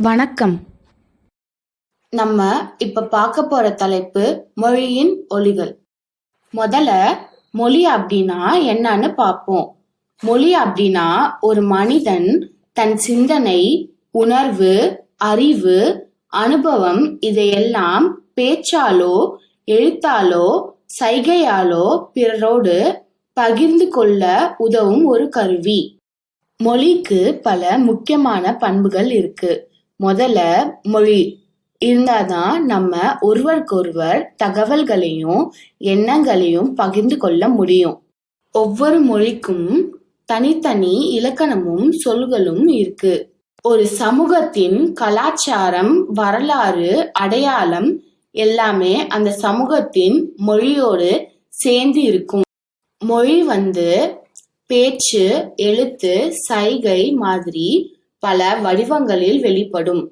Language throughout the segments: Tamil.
வணக்கம். நம்ம இப்ப பார்க்க போற தலைப்பு மொழியின் ஒலிகள். முதல்ல மொழி அப்படின்னா என்னன்னு பார்ப்போம். மொழி அப்படின்னா ஒரு மனிதன் தன் சிந்தனை, உணர்வு, அறிவு, அனுபவம் இதையெல்லாம் பேச்சாலோ எழுத்தாலோ சைகையாலோ பிறரோடு பகிர்ந்து கொள்ள உதவும் ஒரு கருவி. மொழிக்கு பல முக்கியமான பண்புகள் இருக்கு. முதல்ல மொழி இருந்தாதான் நம்ம ஒருவருக்கொருவர் தகவல்களையும் எண்ணங்களையும் பகிர்ந்து கொள்ள முடியும். ஒவ்வொரு மொழிக்கும் தனித்தனி இலக்கணமும் சொல்களும் இருக்கு. ஒரு சமூகத்தின் கலாச்சாரம், வரலாறு, அடையாளம் எல்லாமே அந்த சமூகத்தின் மொழியோடு சேர்ந்து இருக்கும். மொழி பேச்சு, எழுத்து, சைகை மாதிரி பல வடிவங்களில் வெளிப்படும்.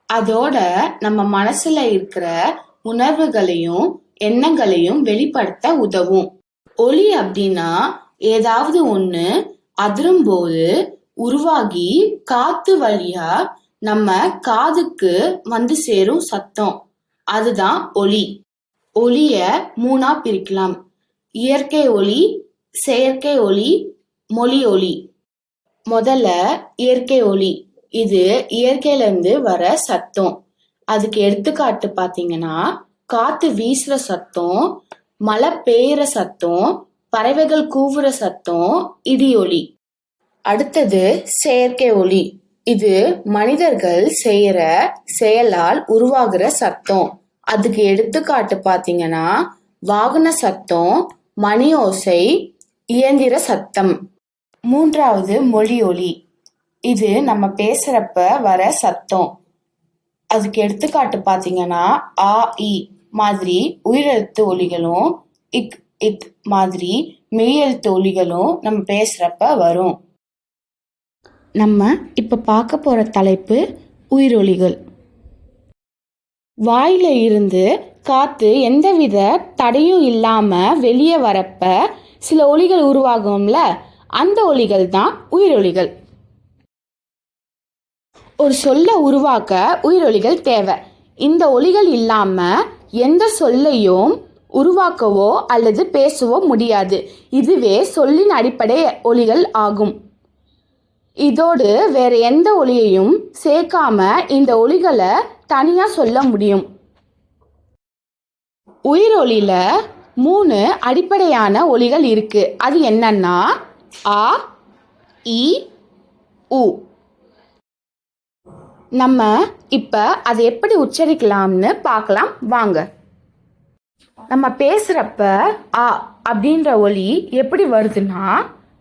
அதோட நம்ம மனசுல இருக்கிற உணர்வுகளையும் எண்ணங்களையும் வெளிப்படுத்த உதவும். ஒலி அப்படின்னா ஏதாவது ஒண்ணு அதிரும்போது உருவாகி காத்து வழியா நம்ம காதுக்கு வந்து சேரும் சத்தம், அதுதான் ஒலி. ஒலிய மூணா பிரிக்கலாம்: இயற்கை ஒலி, செயற்கை ஒலி, மொழி ஒலி. முதல்ல இயற்கை ஒலி. இது இயற்கையில இருந்து வர சத்தம். அதுக்கு எடுத்துக்காட்டு பாத்தீங்கன்னா காத்து வீசுற சத்தம், மழை பெய்யுற சத்தம், பறவைகள் கூவுற சத்தம், இடி ஒலி. அடுத்தது செயற்கை ஒலி. இது மனிதர்கள் செய்யற செயலால் உருவாகிற சத்தம். அதுக்கு எடுத்துக்காட்டு பாத்தீங்கன்னா வாகன சத்தம், மணி ஓசை, இயந்திர சத்தம். மூன்றாவது மொழி ஒலி. இது நம்ம பேசுறப்ப வர சத்தம். அதுக்கு எடுத்துக்காட்டு பாத்தீங்கன்னா ஆ, இ மாதிரி உயிரெழுத்து ஒலிகளும், இக், இத் மாதிரி மெய்யெழுத்து ஒலிகளும் நம்ம பேசுறப்ப வரும். நம்ம இப்ப பார்க்க போற தலைப்பு உயிரொலிகள். வாயில இருந்து காத்து எந்தவித தடையும் இல்லாம வெளியே வரப்ப சில ஒலிகள் உருவாகும்ல, அந்த ஒலிகள் தான் உயிரொலிகள். ஒரு சொல்ல உருவாக்க உயிரொலிகள் தேவை. இந்த ஒலிகள் இல்லாம எந்த சொல்லையும் உருவாக்கவோ அல்லது பேசவோ முடியாது. இதுவே சொல்லின் அடிப்படை ஒலிகள் ஆகும். இதோடு வேற எந்த ஒலியையும் சேர்க்காம இந்த ஒலிகளை தனியா சொல்ல முடியும். உயிரொலியில 3 அடிப்படையான ஒலிகள் இருக்கு. அது என்னன்னா ஆ, இ, உ. நம்ம இப்ப அதை எப்படி உச்சரிக்கலாம்னு பார்க்கலாம் வாங்க. நம்ம பேசுறப்ப ஆ அப்படின்ற ஒலி எப்படி வருதுன்னா,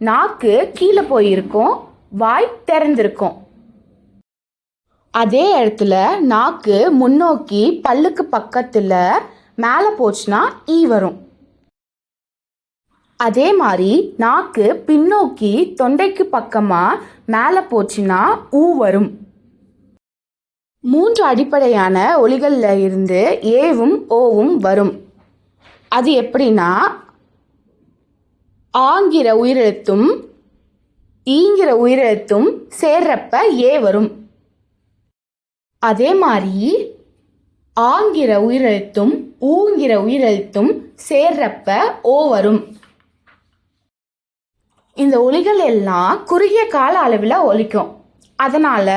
நாக்கு கீழே போயிருக்கும், வாய் திறந்திருக்கும். அதே இடத்துல நாக்கு முன்னோக்கி பல்லுக்கு பக்கத்துல மேலே போச்சுன்னா ஈ வரும். அதே மாதிரி நாக்கு பின்னோக்கி தொண்டைக்கு பக்கமா மேலே போச்சுன்னா ஊ வரும். 3 அடிப்படையான ஒலிகள்ல இருந்து ஏவும் ஓவும் வரும். அது எப்படின்னா, ஆங்கிற உயிரெழுத்தும் ஈங்கிற உயிரெழுத்தும் சேர்றப்ப ஏ வரும். அதே மாதிரி ஆங்கிற உயிரெழுத்தும் ஊங்கிற உயிரெழுத்தும் சேர்றப்ப ஓ வரும். இந்த ஒலிகள் எல்லாம் குறுகிய கால அளவில் ஒலிக்கும். அதனால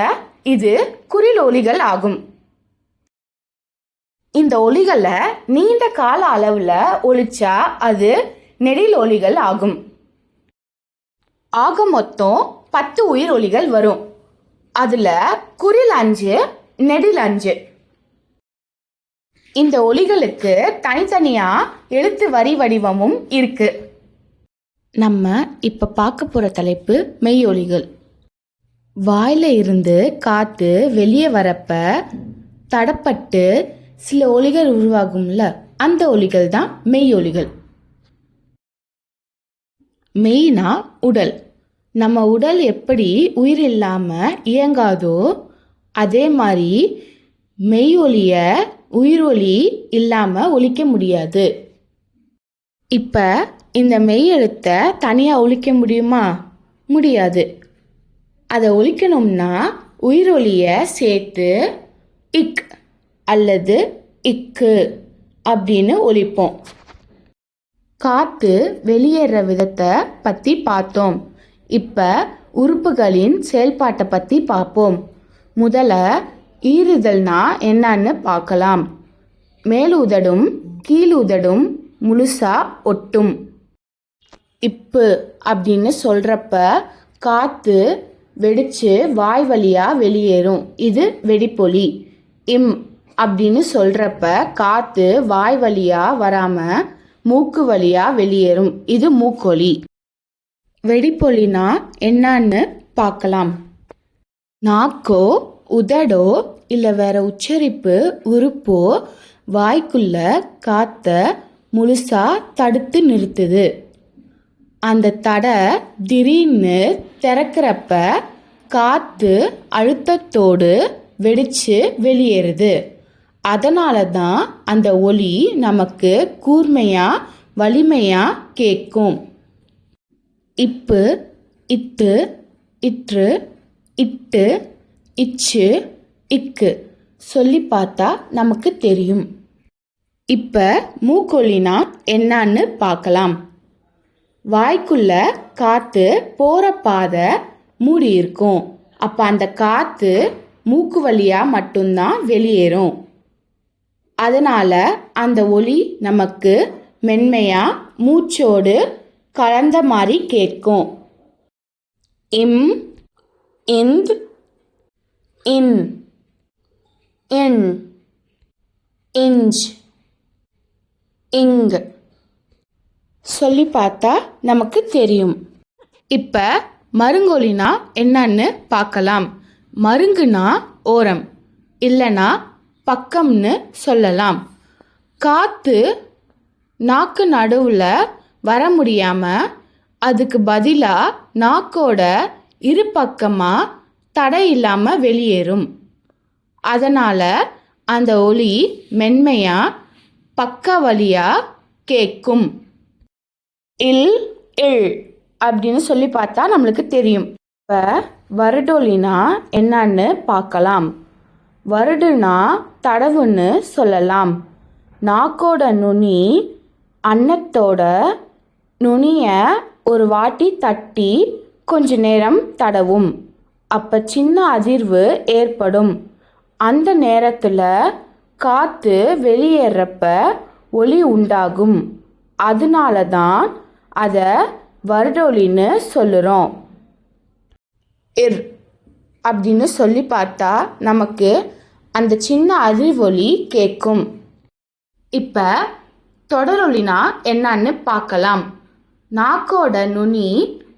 இது குறில் ஒலிகள் ஆகும். இந்த ஒலிகளை நீண்ட கால அளவில் ஒலிச்சா அது நெடில் ஒலிகள் ஆகும். ஆக மொத்தம் 10 உயிர் ஒலிகள் வரும். அதுல குறில் 5, நெடில் 5. இந்த ஒலிகளுக்கு தனித்தனியா எழுத்து வரி வடிவமும் இருக்கு. நம்ம இப்ப பார்க்க போற தலைப்பு மெய் ஒலிகள். வாயில இருந்து காத்து வெளியே வரப்ப தடப்பட்டு சில ஒலிகள் உருவாகும்ல, அந்த ஒலிகள் தான் மெய் ஒலிகள். மெய்னா உடல். நம்ம உடல் எப்படி உயிர் இல்லாம இயங்காதோ அதே மாதிரி மெய் ஒலிய உயிர் ஒலி இல்லாம ஒலிக்க முடியாது. இப்ப இந்த மெய் எழுத்தை தனியா ஒலிக்க முடியுமா? முடியாது. அதை ஒலிக்கணும்னா உயிரொலியை சேர்த்து இக் அல்லது இக்கு அப்படின்னு ஒலிப்போம். காற்று வெளியேற விதத்தை பற்றி பார்த்தோம். இப்போ உறுப்புகளின் செயல்பாட்டை பற்றி பார்ப்போம். முதல்ல ஈறுதல்னா என்னன்னு பார்க்கலாம். மேலுதடும் கீழுதடும் முழுசா ஒட்டும். இப்பு அப்படின்னு சொல்கிறப்ப காற்று வெடிச்சு வாய் வழியாக வெளியேறும். இது வெடிப்பொலி. இம் அப்படின்னு சொல்கிறப்ப காற்று வாய் வழியாக வராமல் மூக்கு வழியாக வெளியேறும். இது மூக்கொலி. வெடிப்பொலினா என்னன்னு பார்க்கலாம். நாக்கோ உதடோ இல்லை வேற உச்சரிப்பு உறுப்போ வாய்க்குள்ள காற்றை முழுசா தடுத்து நிறுத்துது. அந்த தடை திடீர்னு திறக்கிறப்ப காற்று அழுத்தத்தோடு வெடிச்சு வெளியேறுது. அதனால தான் அந்த ஒலி நமக்கு கூர்மையாக வலிமையாக கேட்கும். இப்பு இத்து இற்று இட்டு இச்சு இக்கு சொல்லி பார்த்தா நமக்கு தெரியும். இப்போ மூக்கொலினா என்னன்னு பார்க்கலாம். வாய்க்குள்ள காற்று போகிற பாதை மூடி இருக்கும். அப்போ அந்த காற்று மூக்கு வழியாக மட்டும்தான் வெளியேறும். அதனால் அந்த ஒலி நமக்கு மென்மையாக மூச்சோடு கலந்த மாதிரி கேட்கும். இம் இந்த் இன் இன் இஞ்ச் இங் சொல்லி பார்த்தா நமக்கு தெரியும். இப்போ மருங்கொலினா என்னன்னு பார்க்கலாம். மருங்குனா ஓரம் இல்லைனா பக்கம்னு சொல்லலாம். காற்று நாக்கு நடுவில் வர முடியாமல் அதுக்கு பதிலாக நாக்கோட இரு பக்கமாக தடை இல்லாமல் வெளியேறும். அதனால் அந்த ஒலி மென்மையாக பக்க வழியாக கேட்கும். இல் இல் அப்படின்னு சொல்லி பார்த்தா நம்மளுக்கு தெரியும். இப்போ வருடொலினா என்னன்னு பார்க்கலாம். வருடுனா தடவுன்னு சொல்லலாம். நாக்கோட நுனி அன்னத்தோட நுனியை ஒரு வாட்டி தட்டி கொஞ்ச நேரம் தடவும். அப்போ சின்ன அதிர்வு ஏற்படும். அந்த நேரத்தில் காற்று வெளியேறப்ப ஒலி உண்டாகும். அதனால தான் அதை வருடொலின்னு சொல்லுறோம். இர் அப்படின்னு சொல்லி பார்த்தா நமக்கு அந்த சின்ன அதிர்வொலி கேட்கும். இப்போ தொடரொலினா என்னன்னு பார்க்கலாம். நாக்கோட நுனி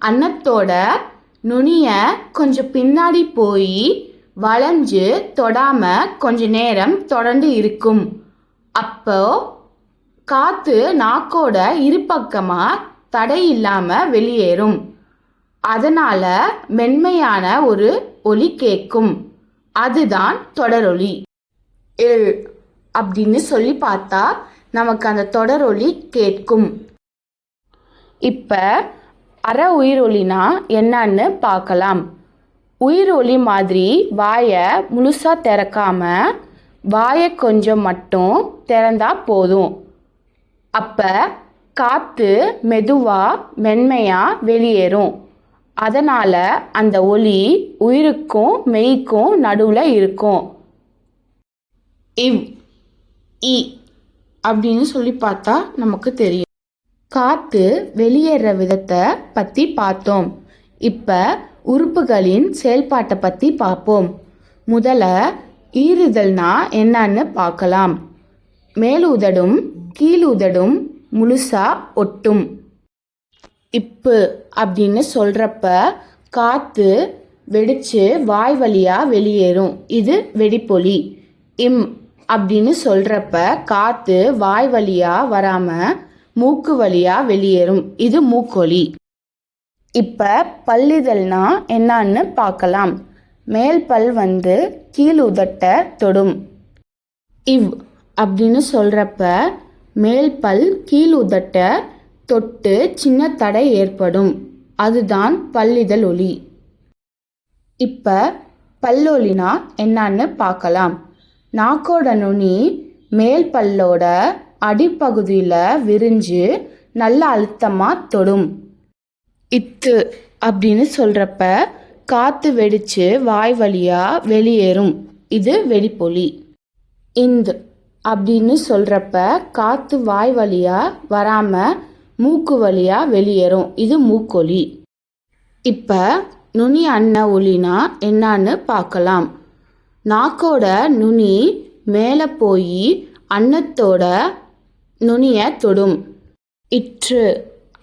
அன்னத்தோட நுனியை கொஞ்சம் பின்னாடி போய் வளைஞ்சு தொடாம கொஞ்ச நேரம் தொடர்ந்து இருக்கும். அப்போ காற்று நாக்கோட இரு பக்கமாக தடை இல்லாமல் வெளியேறும். அதனால மென்மையான ஒரு ஒலி கேட்கும். அதுதான் தொடரொலி. இல் அப்படின்னு சொல்லி பார்த்தா நமக்கு அந்த தொடரொலி கேட்கும். இப்போ அரை உயிரொலினா என்னன்னு பார்க்கலாம். உயிரொலி மாதிரி வாயை முழுசாக திறக்காம வாயை கொஞ்சம் மட்டும் திறந்தா போதும். அப்போ காற்று மெதுவாக மென்மையாக வெளியேறும். அதனால் அந்த ஒலி உயிருக்கும் மெய்க்கும் நடுவில் இருக்கும். இவ் இ அப்படின்னு சொல்லி பார்த்தா நமக்கு தெரியும். காற்று வெளியேற விதத்தை பற்றி பார்த்தோம். இப்போ உறுப்புகளின் செயல்பாட்டை பற்றி பார்ப்போம். முதல்ல ஈறுதல்னா என்னன்னு பார்க்கலாம். மேலுதடும் கீழுதடும் முழுசா ஒட்டும். இப்பு அப்படின்னு சொல்கிறப்ப காற்று வெடிச்சு வாய் வழியாக வெளியேறும். இது வெடிப்பொலி. இம் அப்படின்னு சொல்கிறப்ப காற்று வாய் வழியாக வராமல் மூக்கு வழியாக வெளியேறும். இது மூக்கொலி. இப்போ பல்லிதழ்னா என்னன்னு பார்க்கலாம். மேல் பல் கீழ் உதட்டை தொடும். இவ் அப்படின்னு சொல்கிறப்ப மேல் பல் கீழ் உதட்டை தொட்டு சின்ன தடை ஏற்படும். அதுதான் பல்லிதழ் ஒலி. இப்போ பல்லொலினா என்னன்னு பார்க்கலாம். நாக்கோட நுனி மேல் பல்லோட அடிப்பகுதியில் விரிஞ்சு நல்ல அழுத்தமாக தொடும். இத்து அப்படின்னு சொல்கிறப்ப காற்று வெடித்து வாய் வழியாக வெளியேறும். இது வெடிப்பொலி. இந்து அப்படின்னு சொல்கிறப்ப காற்று வாய் வழியாக வராமல் மூக்கு வழியாக வெளியேறும். இது மூக்கொலி. இப்போ நுனி அன்ன ஒலினா என்னான்னு பார்க்கலாம். நாக்கோட நுனி மேலே போய் அன்னத்தோட நுனியை தொடும். இற்று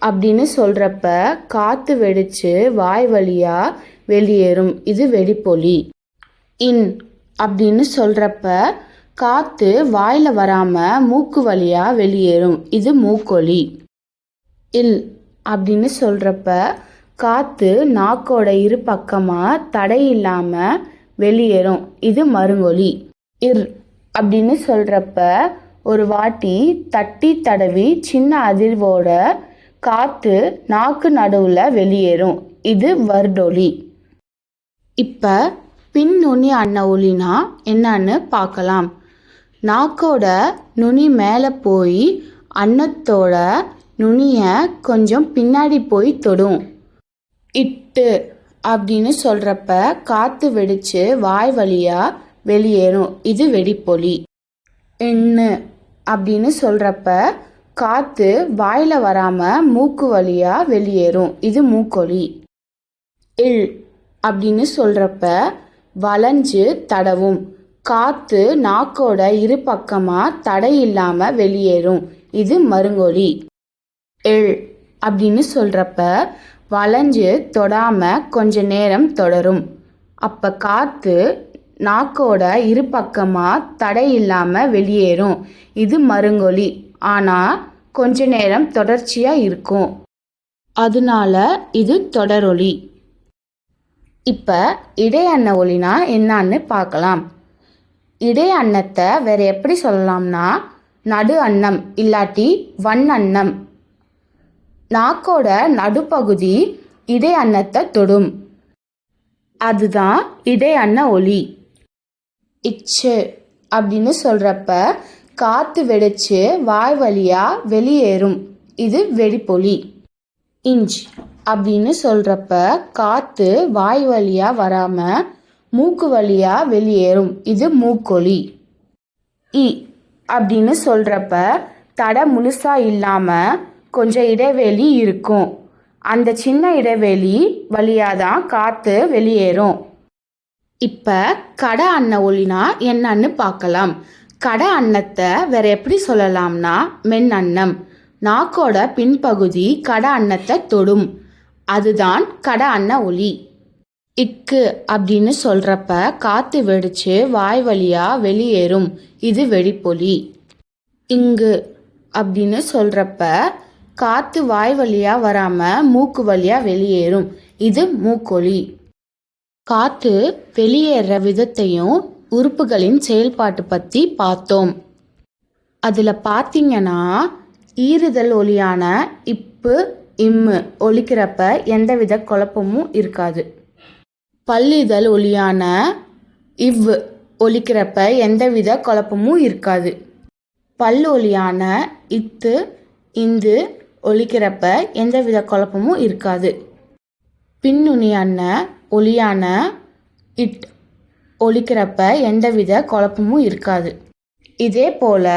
அப்படின்னு சொல்கிறப்ப காற்று வெடித்து வாய் வழியாக வெளியேறும். இது வெடிப்பொலி. இன் அப்படின்னு சொல்கிறப்ப காற்று வாயில் வராமல் மூக்கு வழியாக வெளியேறும். இது மூக்கொலி. இல் அப்படின்னு சொல்கிறப்ப காற்று நாக்கோட இரு பக்கமாக தடை இல்லாமல் வெளியேறும். இது மருங்கொலி. இர் அப்படின்னு சொல்கிறப்ப ஒரு வாட்டி தட்டி தடவி சின்ன அதிர்வோட காற்று நாக்கு நடுவில் வெளியேறும். இது வருடொலி. இப்போ பின் நுனி அன்ன ஒலினா என்னன்னு பார்க்கலாம். நாக்கோட நுனி மேலே போய் அன்னத்தோட நுனியை கொஞ்சம் பின்னாடி போய் தொடும். இட்டு அப்படின்னு சொல்கிறப்ப காற்று வெடித்து வாய் வழியாக வெளியேறும். இது வெடிப்பொலி. எண்ணு அப்படின்னு சொல்கிறப்ப காற்று வாயில் வராமல் மூக்கு வழியாக வெளியேறும். இது மூக்கொலி. இல் அப்படின்னு சொல்கிறப்ப வளைஞ்சு தடவும். காற்று நாக்கோட இரு பக்கமாக தடை இல்லாமல் வெளியேறும். இது மருங்கொலி. எள் அப்படின்னு சொல்கிறப்ப வளைஞ்சு தொடாமல் கொஞ்ச நேரம் தொடரும். அப்போ காற்று நாக்கோட இரு பக்கமாக தடை இல்லாமல் வெளியேறும். இது மருங்கொலி. ஆனால் கொஞ்ச நேரம் தொடர்ச்சியாக இருக்கும். அதனால இது தொடரொலி. இப்போ இடை அன்ன ஒலினா என்னான்னு பார்க்கலாம். இடை அன்னத்தை வேற எப்படி சொல்லலாம்னா நடு அன்னம் இல்லாட்டி வன் அன்னம். நாக்கோட நடுப்பகுதி இடை அன்னத்தை தொடும். அதுதான் இடை அன்ன ஒலி. இச்சு அப்படின்னு சொல்கிறப்ப காற்று வெடிச்சு வாய் வழியாக வெளியேறும். இது வெடிப்பொலி. இஞ்ச் அப்படின்னு சொல்கிறப்ப காற்று வாய் வழியாக வராமல் மூக்கு வழியாக வெளியேறும். இது மூக்கொலி. இ அப்படின்னு சொல்கிறப்ப தடை முழுசாக இல்லாமல் கொஞ்சம் இடைவெளி இருக்கும். அந்த சின்ன இடைவெளி வழியாக தான் காற்று வெளியேறும். இப்போ கடை அன்ன ஒலினா என்னன்னு பார்க்கலாம். கடை அன்னத்தை வேற எப்படி சொல்லலாம்னா மென் அன்னம். நாக்கோட பின்பகுதி கடை அன்னத்தை தொடும். அதுதான் கடை அன்ன ஒலி. இக்கு அப்படின்னு சொல்கிறப்ப காற்று வெடிச்சு வாய் வழியாக வெளியேறும். இது வெடிப்பொலி. இங்கு அப்படின்னு சொல்கிறப்ப காற்று வாய் வழியாக வராமல் மூக்கு வழியாக வெளியேறும். இது மூக்கொலி. காற்று வெளியேற விதத்தையும் உறுப்புகளின் செயல்பாட்டு பற்றி பார்த்தோம். அதில் பார்த்தீங்கன்னா ஈறுதல் ஒலியான இப்பு இம்மு ஒலிக்கிறப்ப எந்தவித குழப்பமும் இருக்காது. பல்லிதழ் ஒலியான இவ் ஒலிக்கிறப்ப எந்தவித குழப்பமும் இருக்காது. பல்லொலியான இத்து இந்து ஒலிக்கிறப்ப எந்தவித குழப்பமும் இருக்காது. பின்னுனி அன்ன ஒலியான இட் ஒலிக்கிறப்ப எந்தவித குழப்பமும் இருக்காது. இதே போல்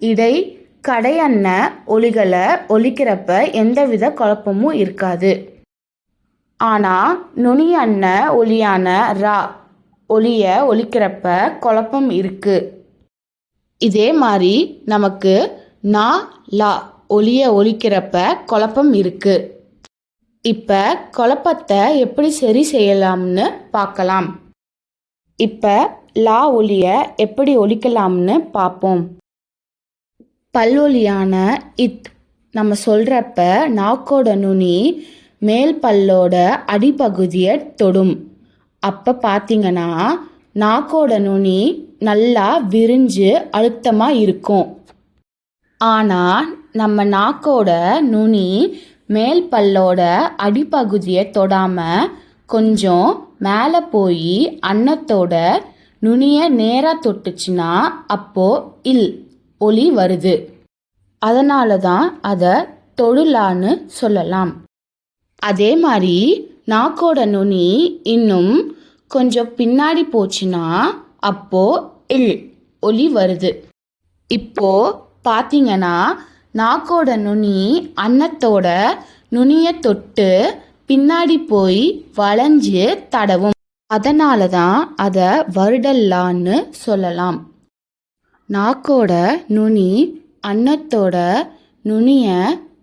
இடை கடை அன்ன ஒலிகளை ஒலிக்கிறப்ப எந்தவித குழப்பமும் இருக்காது. ஆனால் நுனி அன்ன ஒலியான ரா ஒலியை ஒலிக்கிறப்ப குழப்பம் இருக்கு. இதே மாதிரி நமக்கு நா லா ஒலியை ஒலிக்கிறப்ப குழப்பம் இருக்கு. இப்போ குழப்பத்தை எப்படி சரி செய்யலாம்னு பார்க்கலாம். இப்போ லா ஒலியை எப்படி ஒலிக்கலாம்னு பார்ப்போம். பல்லொலியான இத் நம்ம சொல்கிறப்ப நாக்கோட நுனி மேல் பல்லோட அடிப்பகுதியை தொடும். அப்போ பார்த்தீங்கன்னா நாக்கோட நுனி நல்லா விரிஞ்சு அழுத்தமாக இருக்கும். ஆனால் நம்ம நாக்கோட நுனி மேல் பல்லோட அடிப்பகுதியை தொடாமல் கொஞ்சம் மேலே போய் அன்னத்தோட நுனிய நேராக தொட்டுச்சுன்னா அப்போ இல் ஒலி வருது. அதனால தான் அதை தொடுலான்னு சொல்லலாம். அதே மாதிரி நாக்கோட நுனி இன்னும் கொஞ்சம் பின்னாடி போச்சுன்னா அப்போ இல் ஒலி வருது. இப்போ பார்த்தீங்கன்னா நாக்கோட நுனி அன்னத்தோட நுனியை தொட்டு பின்னாடி போய் வளைஞ்சு தடவும். அதனால தான் அதை வருடல்லான்னு சொல்லலாம். நாக்கோட நுனி அன்னத்தோட நுனியை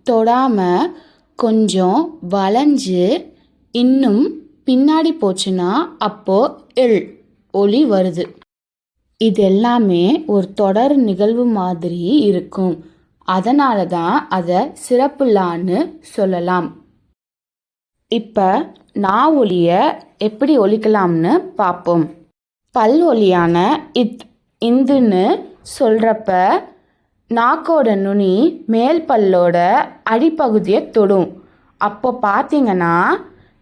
தொடாம கொஞ்சம் வளைஞ்சு இன்னும் பின்னாடி போச்சுன்னா அப்போ இல் ஒலி வருது. இது எல்லாமே ஒரு தொடர் நிகழ்வு மாதிரி இருக்கும். அதனால தான் அதை சிறப்புலான்னு சொல்லலாம். இப்போ நான் ஒலியை எப்படி ஒலிக்கலாம்னு பார்ப்போம். பல் ஒலியான இந்துன்னு சொல்கிறப்ப நாக்கோட நுனி மேல் பல்லோட அடிப்பகுதியை தொடும். அப்போ பார்த்தீங்கன்னா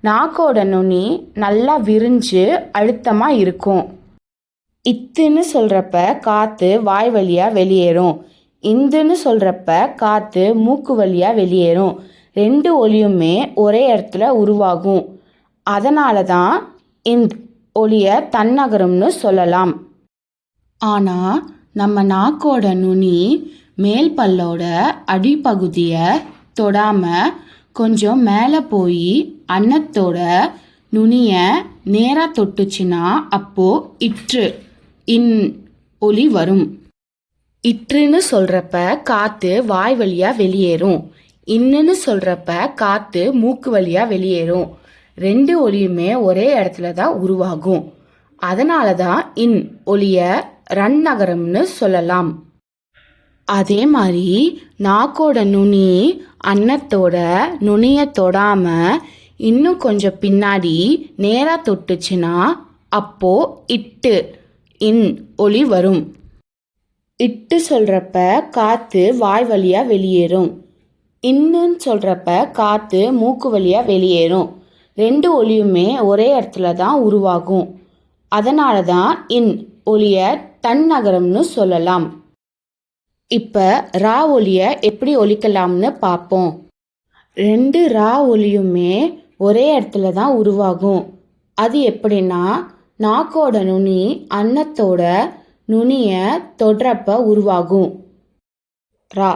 நாக்கோட நுனி நல்லா விரிஞ்சு அழுத்தமாக இருக்கும். இத்துன்னு சொல்கிறப்ப காற்று வாய் வழியாக வெளியேறும். இந்துன்னு சொல்கிறப்ப காற்று மூக்கு வழியாக வெளியேறும். ரெண்டு ஒலியுமே ஒரே இடத்துல உருவாகும். அதனால தான் இந்த ஒலியை தன்னகரம்னு சொல்லலாம். ஆனால் நம்ம நாக்கோட நுனி மேல் பல்லோட அடிப்பகுதியை தொடாமல் கொஞ்சம் மேலே போய் அன்னத்தோட நுனியை நேராக தொட்டுச்சுன்னா அப்போ இன் ஒலி வரும். இற்றுன்னு சொல்கிறப்ப காற்று வாய் வழியாக வெளியேறும். இன்னுன்னு சொல்கிறப்ப காற்று மூக்கு வழியாக வெளியேறும். ரெண்டு ஒலியுமே ஒரே இடத்துல தான் உருவாகும். அதனால தான் இன் ஒலியை ரன்னகரம்னு சொல்லலாம். அதே மாதிரி நாக்கோட நுனி அன்னத்தோட நுனியை தொடாமல் இன்னும் கொஞ்சம் பின்னாடி நேராக தொட்டுச்சுன்னா அப்போ இன் ஒலி வரும். இட்டு சொல்கிறப்ப காற்று வாய் வழியாக வெளியேறும். இன்னுன்னு சொல்கிறப்ப காற்று மூக்கு வழியாக வெளியேறும். ரெண்டு ஒலியுமே ஒரே இடத்துல தான் உருவாகும். அதனால தான் இன் ஒலியை தன்னகரம்னு சொல்லலாம். இப்போ ரா ஒலியை எப்படி ஒலிக்கலாம்னு பார்ப்போம். ரெண்டு ரா ஒலியுமே ஒரே இடத்துல தான் உருவாகும். அது எப்படின்னா நாக்கோட நுனி அன்னத்தோட நுனியை தொடுறப்ப உருவாகும். ரா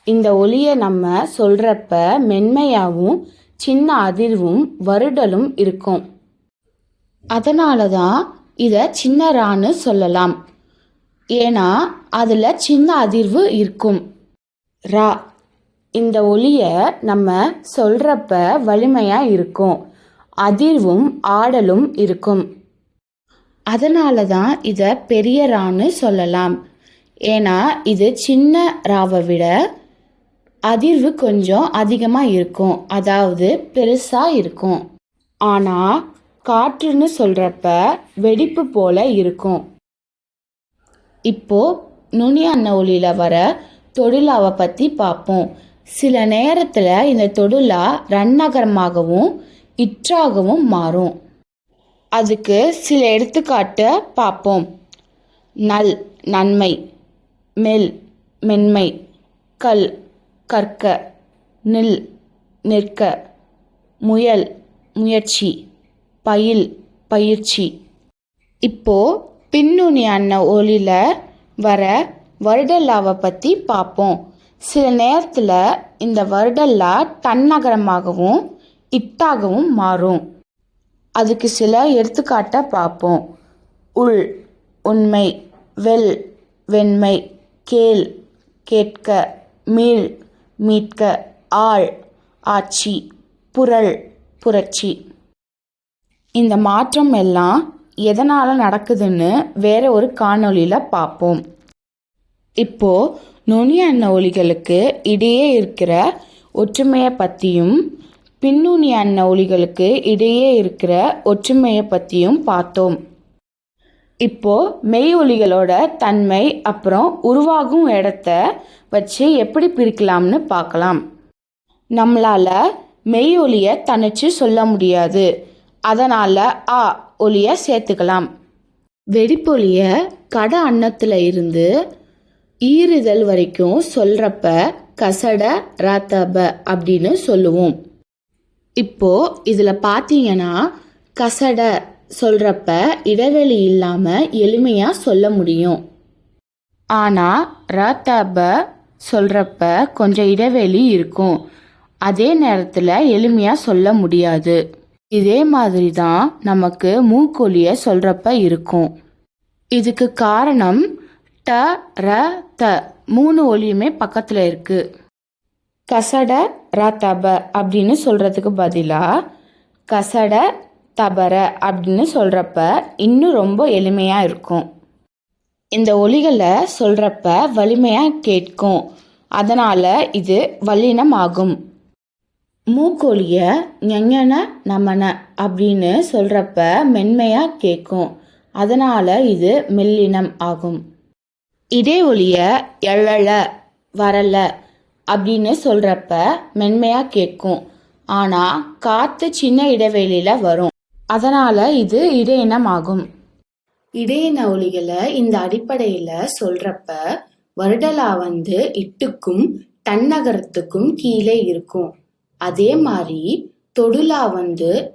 இந்த ஒலியை நம்ம சொல்கிறப்ப மென்மையாகவும் சின்ன அதிர்வும் வருடலும் இருக்கும். அதனால தான் இதை சின்ன ரான்னு சொல்லலாம். ஏன்னா அதில் சின்ன அதிர்வு இருக்கும். ரா இந்த ஒலியை நம்ம சொல்கிறப்ப வலிமையாக இருக்கும். அதிர்வும் ஆடலும் இருக்கும். அதனால தான் இதை பெரிய ரான்னு சொல்லலாம். ஏன்னா இது சின்ன ராவை விட அதிர்வு கொஞ்சம் அதிகமாக இருக்கும். அதாவது பெருசாக இருக்கும். ஆனால் காற்றுன்னு சொல்கிறப்ப வெடிப்பு போல இருக்கும். இப்போ நுனி அன்ன ஒலியில் வர தொடுலாவை பற்றி பார்ப்போம். சில நேரத்தில் இந்த தொடுலா ரன்னகரமாகவும் இற்றாகவும் மாறும். அதுக்கு சில எடுத்துக்காட்டு பார்ப்போம். நல் நன்மை, மெல் மென்மை, கல் கற்க, நில் நிற்க, முயல் முயற்சி, பயில் பயிற்சி. இப்போ பின்னுனி அன்ன ஒலியில் வர வருடல்லாவை பற்றி பார்ப்போம். சில நேரத்தில் இந்த வருடல்லா தன்னகரமாகவும் இட்டாகவும் மாறும். அதுக்கு சில எடுத்துக்காட்டை பார்ப்போம். உள் உண்மை, வெல் வெண்மை, கேள் கேட்க, மீள் மீட்க, ஆள் ஆட்சி, புரள் புரட்சி. இந்த மாற்றம் எல்லாம் எதனால் நடக்குதுன்னு வேற ஒரு காணொளியில் பார்ப்போம். இப்போ நுனி அன்ன ஒலிகளுக்கு இடையே இருக்கிற ஒற்றுமையை பற்றியும் பின்னுனி அன்ன ஒலிகளுக்கு இடையே இருக்கிற ஒற்றுமையை பற்றியும் பார்த்தோம். இப்போ மெய் ஒலிகளோட தன்மை அப்புறம் உருவாகும் இடத்த வச்சு எப்படி பிரிக்கலாம்னு பார்க்கலாம். நம்மளால் மெய் ஒலியை தனிச்சு சொல்ல முடியாது. அதனால ஆ ஒலியை சேர்த்துக்கலாம். வெடிப்பொலிய கட அன்னத்தில் இருந்து ஈறுதல் வரைக்கும் சொல்கிறப்ப கசட ரத்தப அப்படின்னு சொல்லுவோம். இப்போ இதில் பார்த்தீங்கன்னா கசட சொல்கிறப்ப இடைவெளி இல்லாமல் எளிமையாக சொல்ல முடியும். ஆனால் ரத்தப சொல்கிறப்ப கொஞ்சம் இடைவெளி இருக்கும். அதே நேரத்தில் எளிமையாக சொல்ல முடியாது. இதே மாதிரி தான் நமக்கு மூக்கொலியை சொல்கிறப்ப இருக்கும். இதுக்கு காரணம் ட ர த 3 ஒலியுமே பக்கத்தில் இருக்குது. கசட ரத்தப அப்படின்னு சொல்கிறதுக்கு பதிலாக கசட தபர அப்படின்னு சொல்கிறப்ப இன்னும் ரொம்ப எளிமையாக இருக்கும். இந்த ஒலிகளை சொல்கிறப்ப வலிமையாக கேட்கும். அதனால் இது வல்லினம் ஆகும். மூக்கொலியை ஞஞன நமன அப்படின்னு சொல்கிறப்ப மென்மையாக கேட்கும். அதனால் இது மெல்லினம் ஆகும். இதே ஒலியை எழல வரல அப்படின்னு சொல்கிறப்ப மென்மையாக கேட்கும். ஆனால் காற்று சின்ன இடைவெளியில் வரும். அதனால் இது இடையினம் ஆகும். இடையின ஒலிகளை இந்த அடிப்படையில் சொல்கிறப்ப வருடலா இட்டுக்கும் தன்னகரத்துக்கும் கீழே இருக்கும். அதே மாதிரி தொடுலா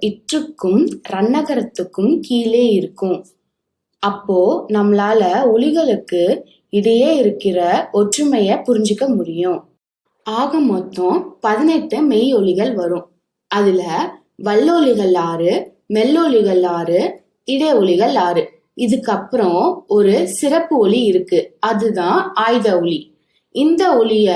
இற்றுக்கும் ரன்னகரத்துக்கும் கீழே இருக்கும். அப்போ நம்மளால ஒலிகளுக்கு இடையே இருக்கிற ஒற்றுமையை புரிஞ்சுக்க முடியும். ஆக மொத்தம் 18 மெய் ஒலிகள் வரும். அதுல வல்லொலிகள் 6, மெல்லொலிகள் 6, இடை ஒலிகள் 6. இதுக்கப்புறம் ஒரு சிறப்பு ஒலி இருக்கு. அதுதான் ஆயுத ஒலி. இந்த ஒலிய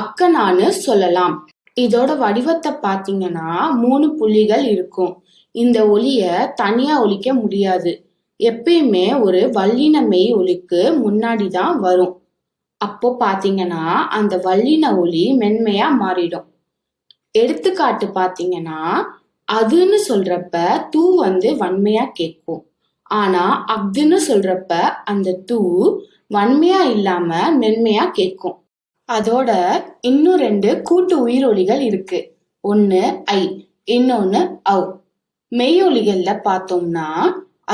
அக்கனான்னு சொல்லலாம். இதோட வடிவத்தை பார்த்தீங்கன்னா 3 புள்ளிகள் இருக்கும். இந்த ஒலிய தனியா ஒலிக்க முடியாது. எப்பயுமே ஒரு வல்லின மெய் ஒலிக்கு முன்னாடி தான் வரும். அப்போ பார்த்தீங்கன்னா அந்த வல்லின ஒலி மென்மையா மாறிடும். எடுத்துக்காட்டு பார்த்தீங்கன்னா அதுன்னு சொல்றப்ப தூ வன்மையா கேட்கும். ஆனா அப்துன்னு சொல்றப்ப அந்த தூ வன்மையா இல்லாம மென்மையா கேட்கும். அதோட இன்னும் 2 கூட்டு உயிரொலிகள் இருக்கு. ஒன்னு ஐ, இன்னொன்னு அவ். மெய்யொலிகள்ல பார்த்தோம்னா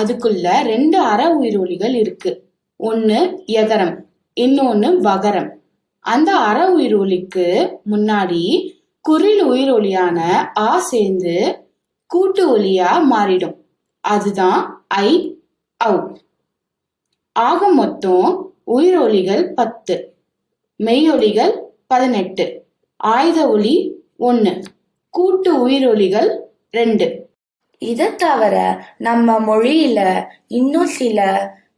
அதுக்குள்ள 2 அற உயிரொலிகள் இருக்கு. ஒன்னு எகரம், இன்னொன்னு வகரம். அந்த அற உயிரொலிக்கு முன்னாடி குறில் உயிரொலியான ஆ சேர்ந்து கூட்டு ஒலியா மாறிடும். அதுதான் ஐ அவ். ஆக மொத்தம் உயிரொலிகள் 10, மெய்யொலிகள் 18, ஆயுத ஒலி 1, கூட்டு உயிரொலிகள் 2. இதை தவிர நம்ம மொழியில இன்னும் சில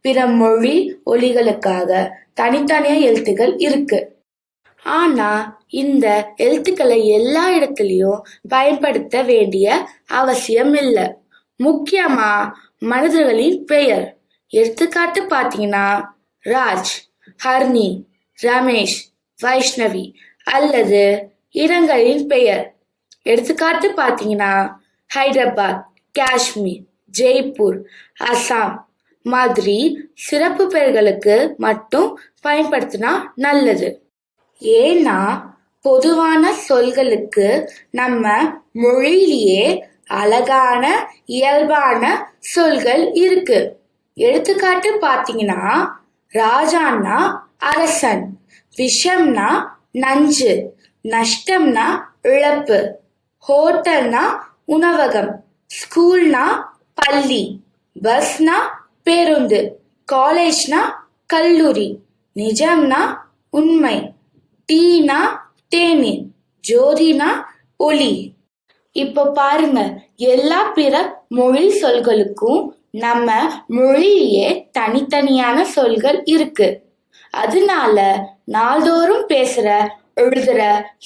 பிற மொழி ஒலிகளுக்காக தனித்தனியா எழுத்துக்கள் இருக்கு. ஆனா இந்த எழுத்துக்களை எல்லா இடத்துலயும் பயன்படுத்த வேண்டிய அவசியம் இல்லை. முக்கியமா மனிதர்களின் பெயர். எடுத்துக்காட்டு பார்த்தீங்கன்னா ராஜ், ஹர்னி, ரமேஷ், வைஷ்ணவி அல்லது இடங்களின் பெயர். எடுத்துக்காட்டு பார்த்தீங்கன்னா ஹைதராபாத், காஷ்மீர், ஜெய்ப்பூர், அசாம் மாதிரி சிறப்பு பெயர்களுக்கு மட்டும் பயன்படுத்தினா நல்லது. ஏன்னா பொதுவான சொல்களுக்கு நம்ம மொழியிலேயே அழகான இயல்பான சொல்கள் இருக்கு. எடுத்துக்காட்டு பார்த்தீங்கன்னா ராஜான்னா அரசன், விஷம்னா நஞ்சு, நஷ்டம்னா இழப்பு, ஹோட்டல்னா உணவகம், ஸ்கூல்னா பள்ளி, பஸ்னா பேருந்து, காலேஜ்னா கல்லூரி, நிஜம்னா உண்மை, டீனா தேநீர், ஜோதினா ஒளி. இப்போ பாருங்க, எல்லா பிற மொழி சொல்களுக்கும் நம்ம மொழியிலேயே தனித்தனியான சொல்கள் இருக்கு. அதனால நாள்தோறும் பேசுற எழுதுற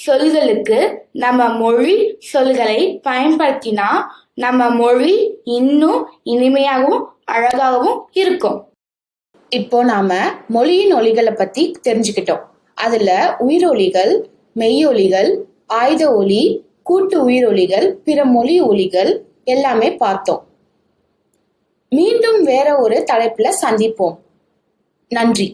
சொல்களுக்கு நம்ம மொழி சொல்களை பயன்படுத்தினா நம்ம மொழி இன்னும் இனிமையாகவும் அழகாகவும் இருக்கும். இப்போ நாம மொழியின் ஒலிகளை பத்தி தெரிஞ்சுக்கிட்டோம். அதுல உயிரொலிகள், மெய்யொலிகள், ஆயுத ஒலி, கூட்டு உயிரொலிகள், பிற மொழி ஒலிகள் எல்லாமே பார்த்தோம். மீண்டும் வேற ஒரு தலைப்புல சந்திப்போம். நன்றி.